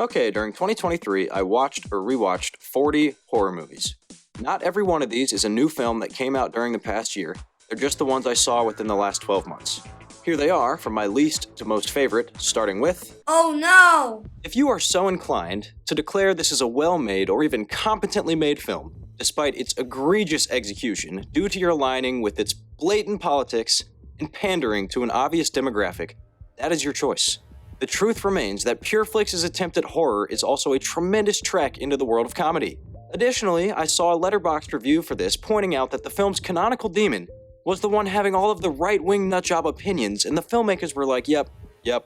Okay, during 2023, I watched or rewatched 40 horror movies. Not every one of these is a new film that came out during the past year, they're just the ones I saw within the last 12 months. Here they are, from my least to most favorite, starting with... Oh no! If you are so inclined to declare this is a well-made or even competently made film, despite its egregious execution due to your aligning with its blatant politics and pandering to an obvious demographic, that is your choice. The truth remains that PureFlix's attempt at horror is also a tremendous trek into the world of comedy. Additionally, I saw a Letterboxd review for this pointing out that the film's canonical demon was the one having all of the right-wing nutjob opinions, and the filmmakers were like, yep,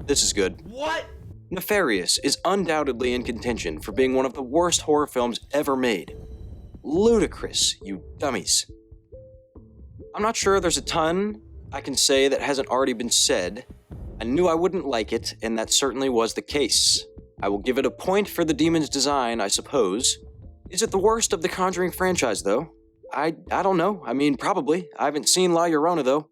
this is good. What? Nefarious is undoubtedly in contention for being one of the worst horror films ever made. Ludicrous, you dummies. I'm not sure there's a ton I can say that hasn't already been said. I knew I wouldn't like it, and that certainly was the case. I will give it a point for the demon's design, I suppose. Is it the worst of the Conjuring franchise, though? I don't know. I mean, probably. I haven't seen La Llorona, though.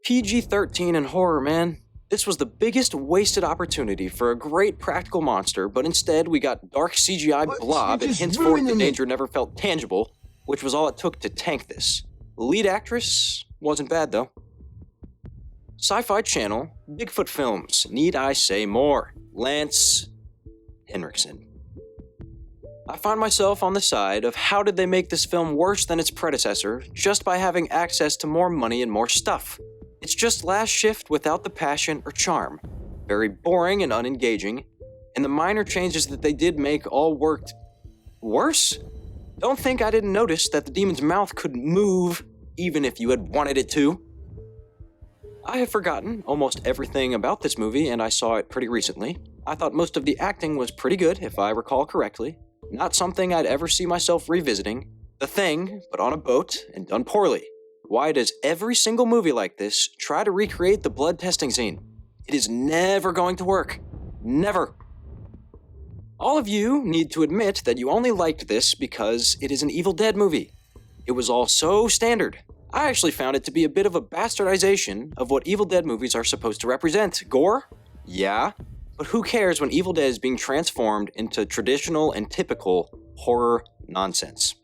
PG-13 and horror, man. This was the biggest wasted opportunity for a great practical monster, but instead we got dark CGI blob, and henceforth the danger never felt tangible, which was all it took to tank this. The lead actress wasn't bad, though. Sci-Fi Channel, Bigfoot Films, need I say more? Lance Henriksen. I find myself on the side of how did they make this film worse than its predecessor just by having access to more money and more stuff. It's just Last Shift without the passion or charm. Very boring and unengaging, and the minor changes that they did make all worked worse? Don't think I didn't notice that the demon's mouth could move even if you had wanted it to. I have forgotten almost everything about this movie, and I saw it pretty recently. I thought most of the acting was pretty good, if I recall correctly. Not something I'd ever see myself revisiting. The Thing, but on a boat, and done poorly. Why does every single movie like this try to recreate the blood testing scene? It is never going to work. Never. All of you need to admit that you only liked this because it is an Evil Dead movie. It was all so standard. I actually found it to be a bit of a bastardization of what Evil Dead movies are supposed to represent. Gore? Yeah. But who cares when Evil Dead is being transformed into traditional and typical horror nonsense?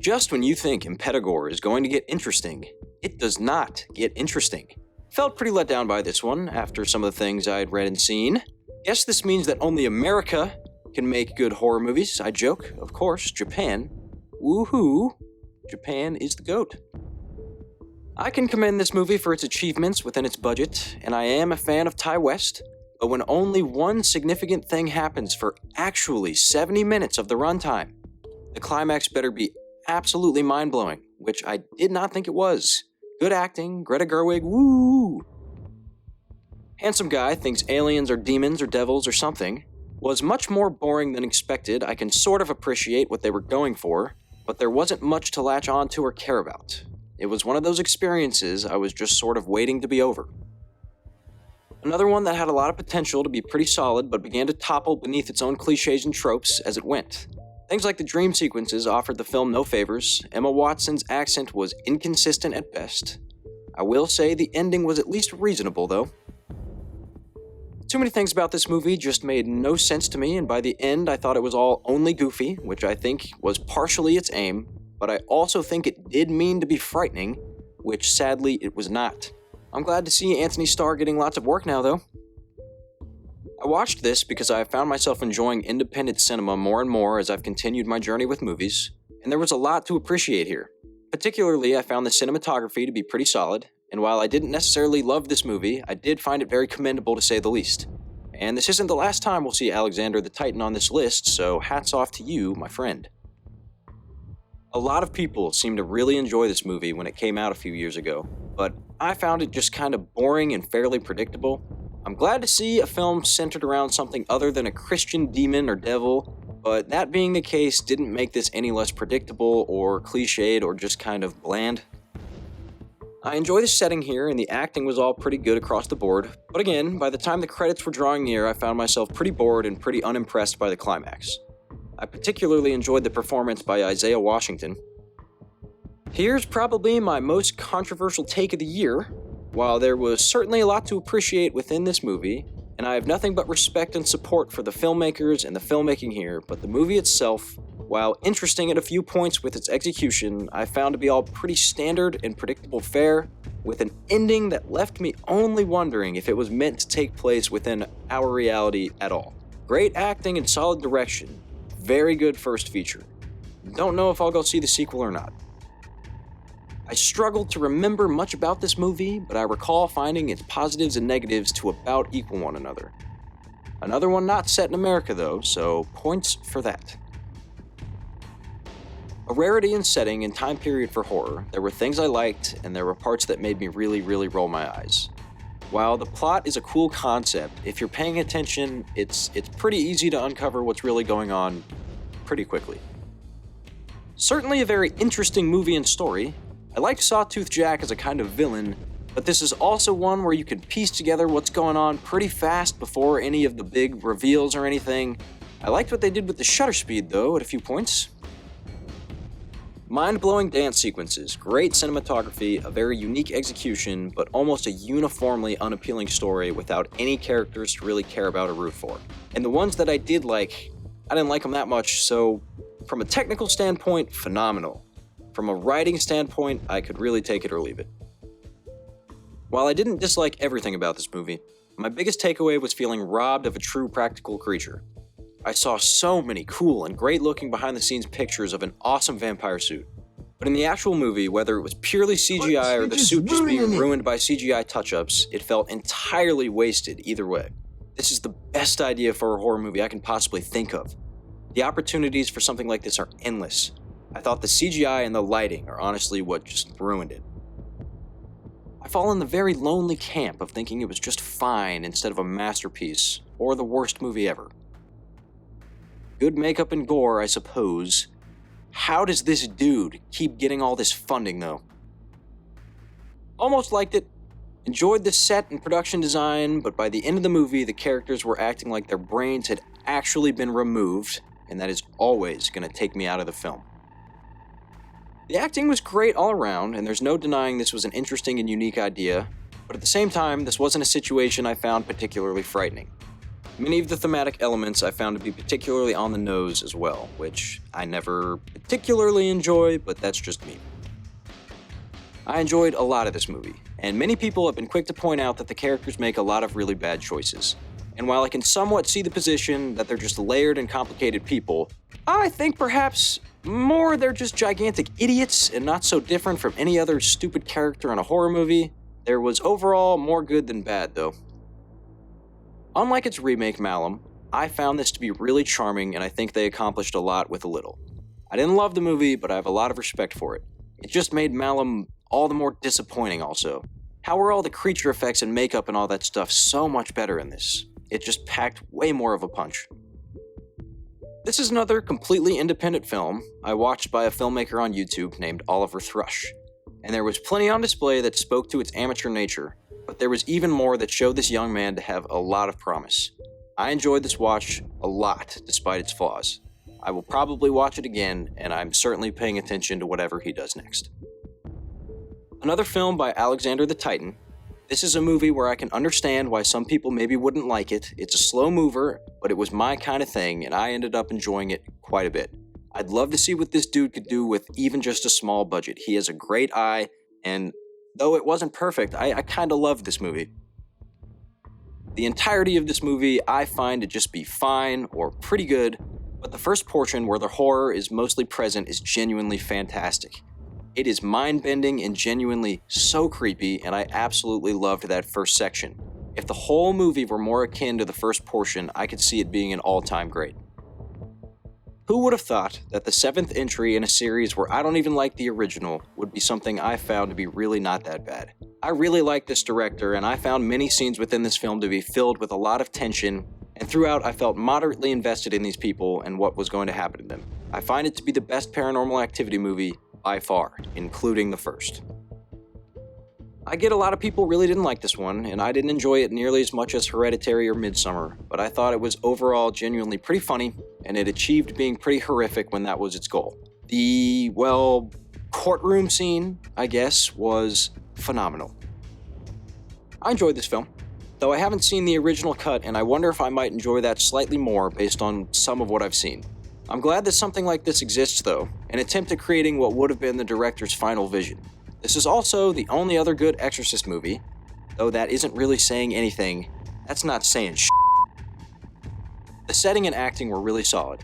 Just when you think Impetigore is going to get interesting, it does not get interesting. Felt pretty let down by this one after some of the things I had read and seen. Guess this means that only America can make good horror movies. I joke, of course, Japan. Woohoo! Japan is the GOAT. I can commend this movie for its achievements within its budget, and I am a fan of Ty West, but when only one significant thing happens for actually 70 minutes of the runtime, the climax better be absolutely mind-blowing, which I did not think it was. Good acting, Greta Gerwig, woo! Handsome guy thinks aliens are demons or devils or something. Was much more boring than expected. I can sort of appreciate what they were going for, but there wasn't much to latch onto or care about. It was one of those experiences I was just sort of waiting to be over. Another one that had a lot of potential to be pretty solid but began to topple beneath its own cliches and tropes as it went. Things like the dream sequences offered the film no favors. Emma Watson's accent was inconsistent at best. I will say the ending was at least reasonable, though. Too many things about this movie just made no sense to me, and by the end I thought it was all only goofy, which I think was partially its aim, but I also think it did mean to be frightening, which sadly it was not. I'm glad to see Anthony Starr getting lots of work now, though. I watched this because I found myself enjoying independent cinema more and more as I've continued my journey with movies, and there was a lot to appreciate here. Particularly, I found the cinematography to be pretty solid, and while I didn't necessarily love this movie, I did find it very commendable to say the least. And this isn't the last time we'll see Alexander the Titan on this list, so hats off to you, my friend. A lot of people seem to really enjoy this movie when it came out a few years ago, but I found it just kind of boring and fairly predictable. I'm glad to see a film centered around something other than a Christian demon or devil, but that being the case didn't make this any less predictable or cliched or just kind of bland. I enjoy the setting here, and the acting was all pretty good across the board, but again, by the time the credits were drawing near, I found myself pretty bored and pretty unimpressed by the climax. I particularly enjoyed the performance by Isaiah Washington. Here's probably my most controversial take of the year. While there was certainly a lot to appreciate within this movie, and I have nothing but respect and support for the filmmakers and the filmmaking here, but the movie itself, while interesting at a few points with its execution, I found to be all pretty standard and predictable fare, with an ending that left me only wondering if it was meant to take place within our reality at all. Great acting and solid direction. Very good first feature. Don't know if I'll go see the sequel or not. I struggled to remember much about this movie, but I recall finding its positives and negatives to about equal one another. Another one not set in America though, so points for that. A rarity in setting and time period for horror, there were things I liked, and there were parts that made me really roll my eyes. While the plot is a cool concept, if you're paying attention, it's pretty easy to uncover what's really going on pretty quickly. Certainly a very interesting movie and story. I liked Sawtooth Jack as a kind of villain, but this is also one where you can piece together what's going on pretty fast before any of the big reveals or anything. I liked what they did with the shutter speed though at a few points. Mind-blowing dance sequences, great cinematography, a very unique execution, but almost a uniformly unappealing story without any characters to really care about or root for. And the ones that I did like, I didn't like them that much, so from a technical standpoint, phenomenal. From a writing standpoint, I could really take it or leave it. While I didn't dislike everything about this movie, my biggest takeaway was feeling robbed of a true practical creature. I saw so many cool and great-looking behind-the-scenes pictures of an awesome vampire suit. But in the actual movie, whether it was purely CGI or the suit just being ruined by CGI touch-ups, it felt entirely wasted either way. This is the best idea for a horror movie I can possibly think of. The opportunities for something like this are endless. I thought the CGI and the lighting are honestly what just ruined it. I fall in the very lonely camp of thinking it was just fine instead of a masterpiece, or the worst movie ever. Good makeup and gore, I suppose. How does this dude keep getting all this funding, though? Almost liked it. Enjoyed the set and production design, but by the end of the movie, the characters were acting like their brains had actually been removed, and that is always going to take me out of the film. The acting was great all around, and there's no denying this was an interesting and unique idea, but at the same time, this wasn't a situation I found particularly frightening. Many of the thematic elements I found to be particularly on the nose as well, which I never particularly enjoy, but that's just me. I enjoyed a lot of this movie, and many people have been quick to point out that the characters make a lot of really bad choices. And while I can somewhat see the position that they're just layered and complicated people, I think perhaps more they're just gigantic idiots and not so different from any other stupid character in a horror movie. There was overall more good than bad, though. Unlike its remake, Malum, I found this to be really charming, and I think they accomplished a lot with a little. I didn't love the movie, but I have a lot of respect for it. It just made Malum all the more disappointing also. How were all the creature effects and makeup and all that stuff so much better in this? It just packed way more of a punch. This is another completely independent film I watched by a filmmaker on YouTube named Oliver Thrush, and there was plenty on display that spoke to its amateur nature, but there was even more that showed this young man to have a lot of promise. I enjoyed this watch a lot, despite its flaws. I will probably watch it again, and I'm certainly paying attention to whatever he does next. Another film by Alexander the Titan. This is a movie where I can understand why some people maybe wouldn't like it. It's a slow mover, but it was my kind of thing, and I ended up enjoying it quite a bit. I'd love to see what this dude could do with even just a small budget. He has a great eye, and though it wasn't perfect, I kind of loved this movie. The entirety of this movie I find to just be fine or pretty good, but the first portion where the horror is mostly present is genuinely fantastic. It is mind-bending and genuinely so creepy, and I absolutely loved that first section. If the whole movie were more akin to the first portion, I could see it being an all-time great. Who would have thought that the 7th entry in a series where I don't even like the original would be something I found to be really not that bad? I really like this director, and I found many scenes within this film to be filled with a lot of tension, and throughout I felt moderately invested in these people and what was going to happen to them. I find it to be the best Paranormal Activity movie by far, including the first. I get a lot of people really didn't like this one, and I didn't enjoy it nearly as much as Hereditary or Midsommar, but I thought it was overall genuinely pretty funny, and it achieved being pretty horrific when that was its goal. The, courtroom scene, I guess, was phenomenal. I enjoyed this film. though I haven't seen the original cut and I wonder if I might enjoy that slightly more based on some of what I've seen. I'm glad that something like this exists though, an attempt at creating what would have been the director's final vision. This is also the only other good Exorcist movie, though that isn't really saying anything. That's not saying shit. The setting and acting were really solid,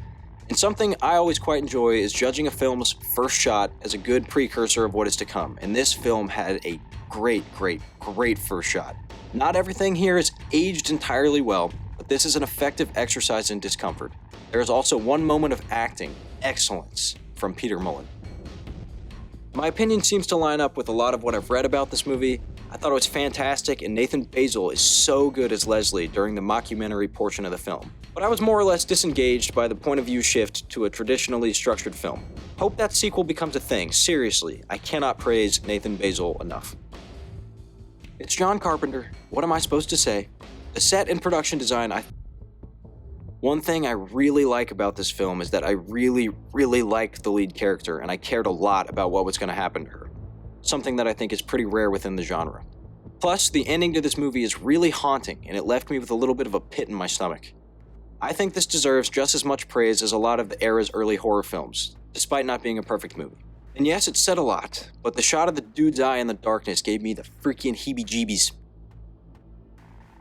and something I always quite enjoy is judging a film's first shot as a good precursor of what is to come, and this film had a great first shot. Not everything here is aged entirely well, but this is an effective exercise in discomfort. There is also one moment of acting excellence from Peter Mullen. My opinion seems to line up with a lot of what I've read about this movie. I thought it was fantastic, and Nathan Basil is so good as Leslie during the mockumentary portion of the film. But I was more or less disengaged by the point of view shift to a traditionally structured film. Hope that sequel becomes a thing. Seriously, I cannot praise Nathan Basil enough. It's John Carpenter. What am I supposed to say? The set and production design, One thing I really like about this film is that I really liked the lead character, and I cared a lot about what was going to happen to her. Something that I think is pretty rare within the genre. Plus, the ending to this movie is really haunting, and it left me with a little bit of a pit in my stomach. I think this deserves just as much praise as a lot of the era's early horror films, despite not being a perfect movie. And yes, it said a lot, but the shot of the dude's eye in the darkness gave me the freaking heebie-jeebies.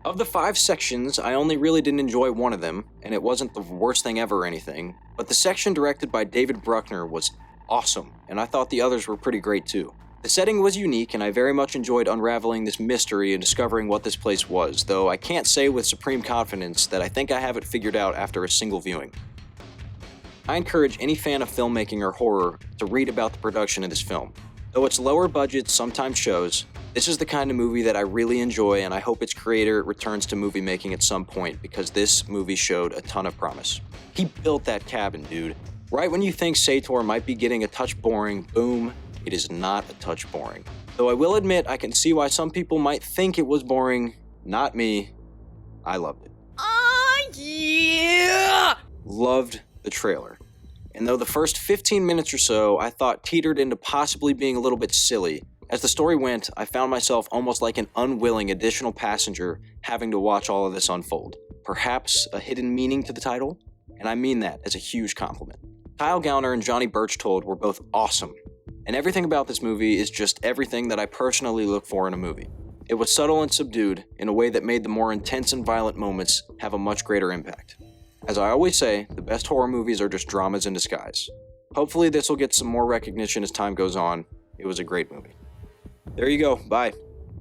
Of the 5 sections, I only really didn't enjoy one of them, and it wasn't the worst thing ever or anything, but the section directed by David Bruckner was awesome, and I thought the others were pretty great too. The setting was unique, and I very much enjoyed unraveling this mystery and discovering what this place was, though I can't say with supreme confidence that I think I have it figured out after a single viewing. I encourage any fan of filmmaking or horror to read about the production of this film. Though its lower budget sometimes shows, this is the kind of movie that I really enjoy, and I hope its creator returns to movie making at some point because this movie showed a ton of promise. He built that cabin, dude. Right when you think Sator might be getting a touch boring, boom, it is not a touch boring. Though I will admit I can see why some people might think it was boring. Not me. I loved it. Yeah! Loved the trailer. And though the first 15 minutes or so I thought teetered into possibly being a little bit silly, as the story went, I found myself almost like an unwilling additional passenger having to watch all of this unfold. Perhaps a hidden meaning to the title? And I mean that as a huge compliment. Kyle Gallner and Johnny Birchtold were both awesome, and everything about this movie is just everything that I personally look for in a movie. It was subtle and subdued in a way that made the more intense and violent moments have a much greater impact. As I always say, the best horror movies are just dramas in disguise. Hopefully this will get some more recognition as time goes on. It was a great movie. There you go. Bye.